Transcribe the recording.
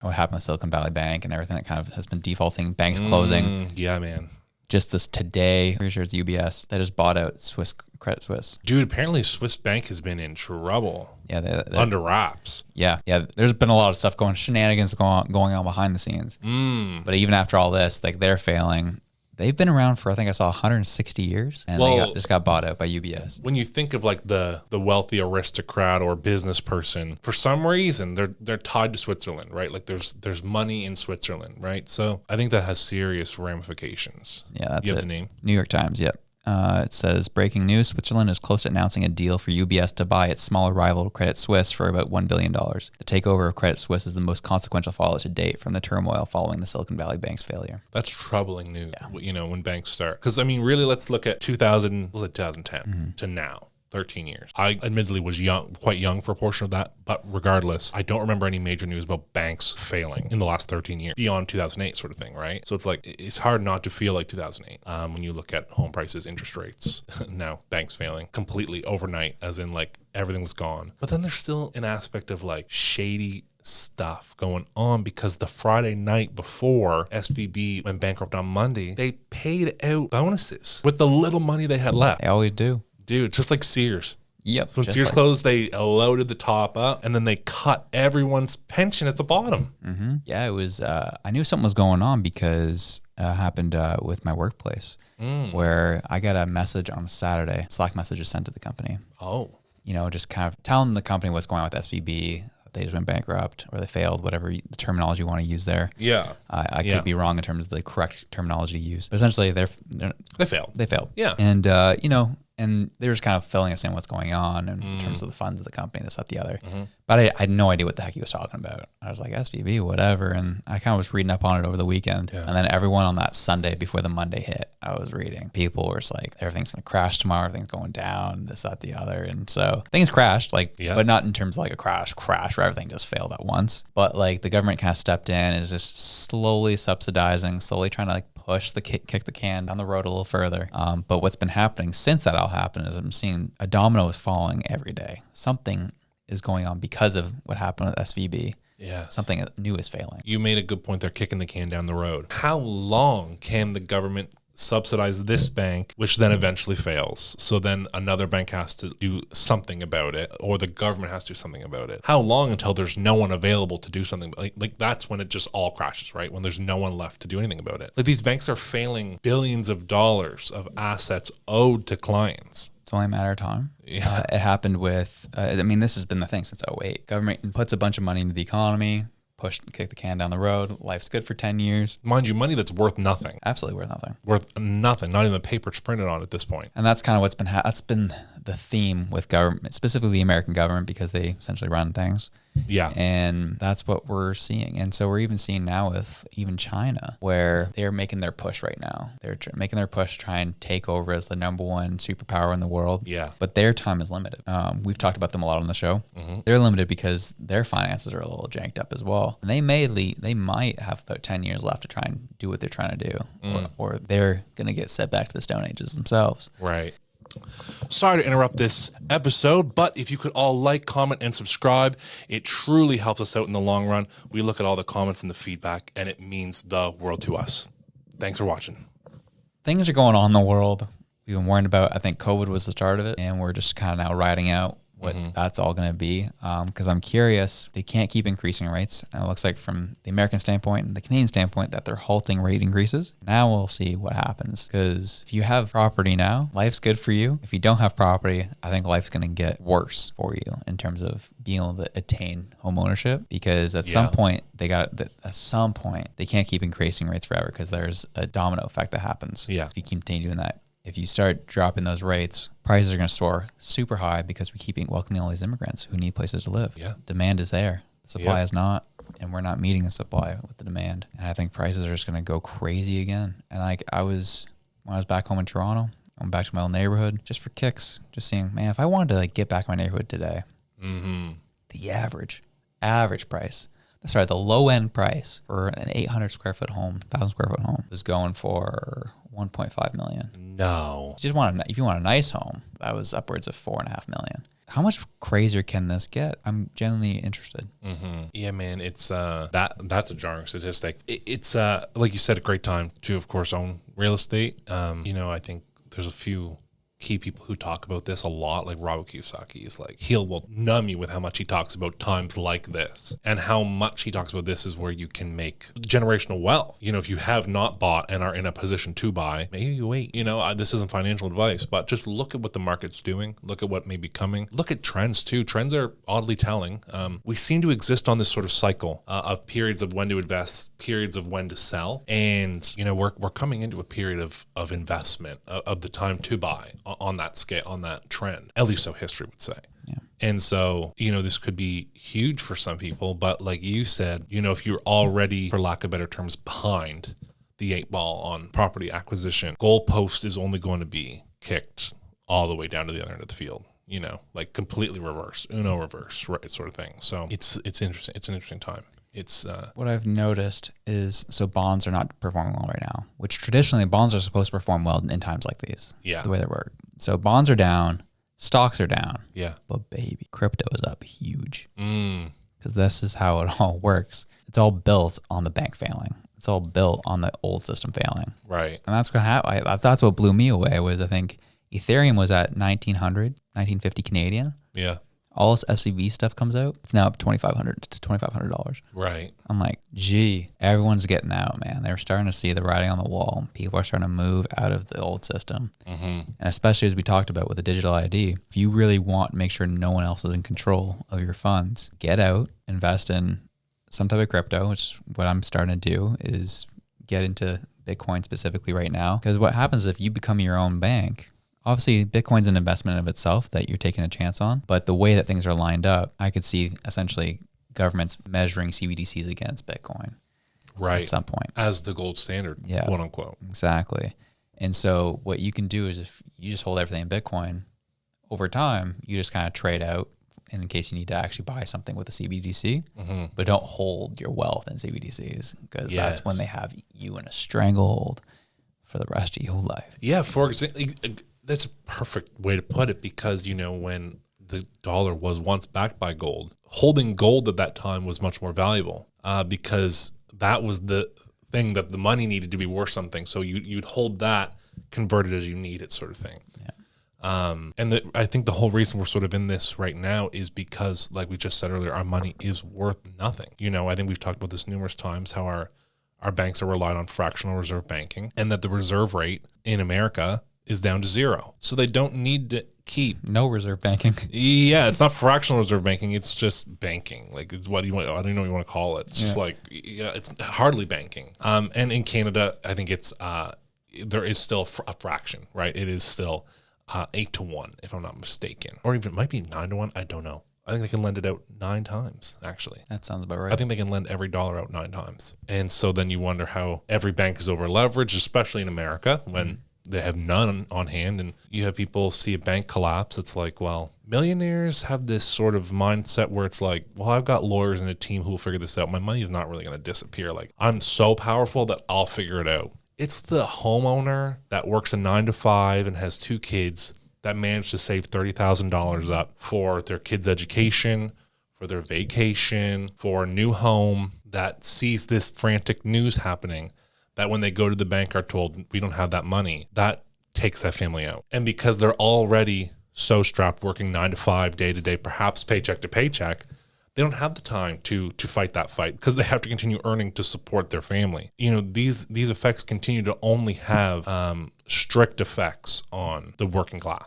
what happened with Silicon Valley Bank and everything that kind of has been defaulting, banks closing. Yeah, man. Just this today, pretty sure it's UBS that has bought out Credit Suisse. Dude, apparently Swiss Bank has been in trouble. Yeah, they're under wraps. Yeah. There's been a lot of stuff shenanigans going on behind the scenes. But even after all this, like they're failing. They've been around for, I think I saw 160 years, and they just got bought out by UBS. When you think of like the wealthy aristocrat or business person, for some reason they're tied to Switzerland, right? Like there's money in Switzerland, right? So I think that has serious ramifications. Yeah, that's you it. have the name? New York Times, yep. It says, breaking news, Switzerland is close to announcing a deal for UBS to buy its smaller rival Credit Suisse for about $1 billion. The takeover of Credit Suisse is the most consequential fallout to date from the turmoil following the Silicon Valley Bank's failure. That's troubling news, when banks start. Because, I mean, really, let's look at 2010 to now. 13 years. I admittedly was quite young for a portion of that, but regardless, I don't remember any major news about banks failing in the last 13 years, beyond 2008 sort of thing, right? So it's like, it's hard not to feel like 2008 when you look at home prices, interest rates, now banks failing completely overnight, as in like everything was gone. But then there's still an aspect of like shady stuff going on, because the Friday night before SVB went bankrupt on Monday, they paid out bonuses with the little money they had left. They always do. Dude, just like Sears. Yep. So when Sears closed, they loaded the top up, and then they cut everyone's pension at the bottom. Mm-hmm. Yeah, it was. I knew something was going on because it happened with my workplace, where I got a message on a Saturday. Slack message is sent to the company. Oh. Just kind of telling the company what's going on with SVB. They just went bankrupt, or they failed, whatever the terminology you want to use there. Yeah. I could be wrong in terms of the correct terminology to use. But essentially, they failed. They failed. Yeah. And, and they were just kind of filling us in what's going on in terms of the funds of the company, this, that, the other. But I had no idea what the heck he was talking about. I was like, SVB, whatever. And I kind of was reading up on it over the weekend. Yeah. And then everyone on that Sunday before the Monday hit, I was reading. People were just like, everything's going to crash tomorrow. Everything's going down, this, that, the other. And so things crashed, but not in terms of like a crash where everything just failed at once. But like the government kind of stepped in and is just slowly subsidizing, slowly trying to like kick the can down the road a little further. But what's been happening since that all happened is I'm seeing a domino is falling every day. Something is going on because of what happened with SVB. Yeah, something new is failing. You made a good point. They're kicking the can down the road. How long can the government subsidize this bank, which then eventually fails? So then another bank has to do something about it, or the government has to do something about it. How long until there's no one available to do something? Like that's when it just all crashes, right? When there's no one left to do anything about it. Like these banks are failing billions of dollars of assets owed to clients. It's only a matter of time. Yeah. It happened with, this has been the thing since 2008. Government puts a bunch of money into the economy, kick the can down the road. Life's good for 10 years. Mind you, money that's worth nothing. Absolutely worth nothing. Worth nothing. Not even the paper it's printed on at this point. And that's kind of what's been, that's been the theme with government, specifically the American government, because they essentially run things. Yeah. And that's what we're seeing. And so we're even seeing now with even China, where they're making their push right now. They're making their push to try and take over as the number one superpower in the world. Yeah. But their time is limited. We've talked about them a lot on the show. They're limited because their finances are a little janked up as well. And they might have about 10 years left to try and do what they're trying to do. Or they're going to get set back to the Stone Ages themselves. Right. Sorry to interrupt this episode, but if you could all like, comment, and subscribe, it truly helps us out in the long run. We look at all the comments and the feedback, and it means the world to us. Thanks for watching. Things are going on in the world. We've been warned about, I think COVID was the start of it, and we're just kind of now riding out what that's all going to be. Because I'm curious, they can't keep increasing rates. And it looks like from the American standpoint and the Canadian standpoint that they're halting rate increases. Now we'll see what happens. Because if you have property now, life's good for you. If you don't have property, I think life's going to get worse for you in terms of being able to attain home ownership. Because at some point, they can't keep increasing rates forever, because there's a domino effect that happens. Yeah. If you continue doing that. If you start dropping those rates, prices are going to soar super high because we keep welcoming all these immigrants who need places to live. Yeah. Demand is there. The supply is not, and we're not meeting the supply with the demand. And I think prices are just going to go crazy again. And when I was back home in Toronto, I went back to my old neighborhood just for kicks, just seeing, man, if I wanted to get back in my neighborhood today, the average price, the low end price for an 800 square foot home, 1,000 square foot home was going for 1.5 million. No. If you want a nice home, that was upwards of $4.5 million. how much crazier can this get? I'm genuinely interested. Yeah, man, it's that's a jarring statistic. It's like you said, a great time to, of course, own real estate. I think there's a few key people who talk about this a lot, like Robert Kiyosaki is like, he will numb you with how much he talks about times like this, and how much he talks about this is where you can make generational wealth. If you have not bought and are in a position to buy, maybe you wait. This isn't financial advice, but just look at what the market's doing. Look at what may be coming. Look at trends too. Trends are oddly telling. We seem to exist on this sort of cycle of periods of when to invest, periods of when to sell, and we're coming into a period of investment, of the time to buy on that scale, on that trend, at least so history would say. Yeah. And so, this could be huge for some people, but like you said, if you're already, for lack of better terms, behind the 8 ball on property acquisition, goalpost is only going to be kicked all the way down to the other end of the field, like completely reverse, Uno reverse, right, sort of thing. So it's interesting. It's an interesting time. It's what I've noticed is, so bonds are not performing well right now, which traditionally bonds are supposed to perform well in times like these. Yeah. The way they work. So bonds are down, stocks are down. Yeah. But baby, crypto is up huge. Because this is how it all works. It's all built on the bank failing. It's all built on the old system failing. Right. And that's what happened. That's what blew me away was, I think Ethereum was at 1950 Canadian. Yeah. All this SEV stuff comes out. It's now up $2,500 to $2,500. Right. I'm like, gee, everyone's getting out, man. They're starting to see the writing on the wall. People are starting to move out of the old system. And especially as we talked about with the digital ID, if you really want to make sure no one else is in control of your funds, get out, invest in some type of crypto, which what I'm starting to do is get into Bitcoin specifically right now. Because what happens if you become your own bank? Obviously, Bitcoin's an investment of itself that you're taking a chance on, but the way that things are lined up, I could see essentially governments measuring CBDCs against Bitcoin, right, at some point as the gold standard, quote unquote. Exactly. And so what you can do is, if you just hold everything in Bitcoin, over time, you just kind of trade out in case you need to actually buy something with a CBDC, but don't hold your wealth in CBDCs, because that's when they have you in a stranglehold for the rest of your life. Yeah, for example, that's a perfect way to put it, because, when the dollar was once backed by gold, holding gold at that time was much more valuable because that was the thing that the money needed to be worth something. So you'd hold that, convert it as you need it, sort of thing. Yeah. I think the whole reason we're sort of in this right now is because, like we just said earlier, our money is worth nothing. I think we've talked about this numerous times, how our banks are relied on fractional reserve banking, and that the reserve rate in America is down to 0. So they don't need to keep no reserve banking. Yeah, it's not fractional reserve banking. It's just banking. Like, it's what you want. I don't know what you want to call it. It's just like, it's hardly banking. And in Canada, I think it's there is still a fraction, right? It is still 8-1, if I'm not mistaken, or even it might be 9-1. I don't know. I think they can lend it out 9 times, actually. That sounds about right. I think they can lend every dollar out 9 times. And so then you wonder how every bank is over leveraged, especially in America, when they have none on hand, and you have people see a bank collapse. It's like, well, millionaires have this sort of mindset where it's like, well, I've got lawyers and a team who will figure this out. My money is not really going to disappear. Like, I'm so powerful that I'll figure it out. It's the homeowner that works a 9 to 5 and has 2 kids that managed to save $30,000 up for their kids' education, for their vacation, for a new home, that sees this frantic news happening, that when they go to the bank are told, we don't have that money. That takes that family out. And because they're already so strapped, working 9 to 5, day to day, perhaps paycheck to paycheck, they don't have the time to fight that fight, because they have to continue earning to support their family. These effects continue to only have strict effects on the working class.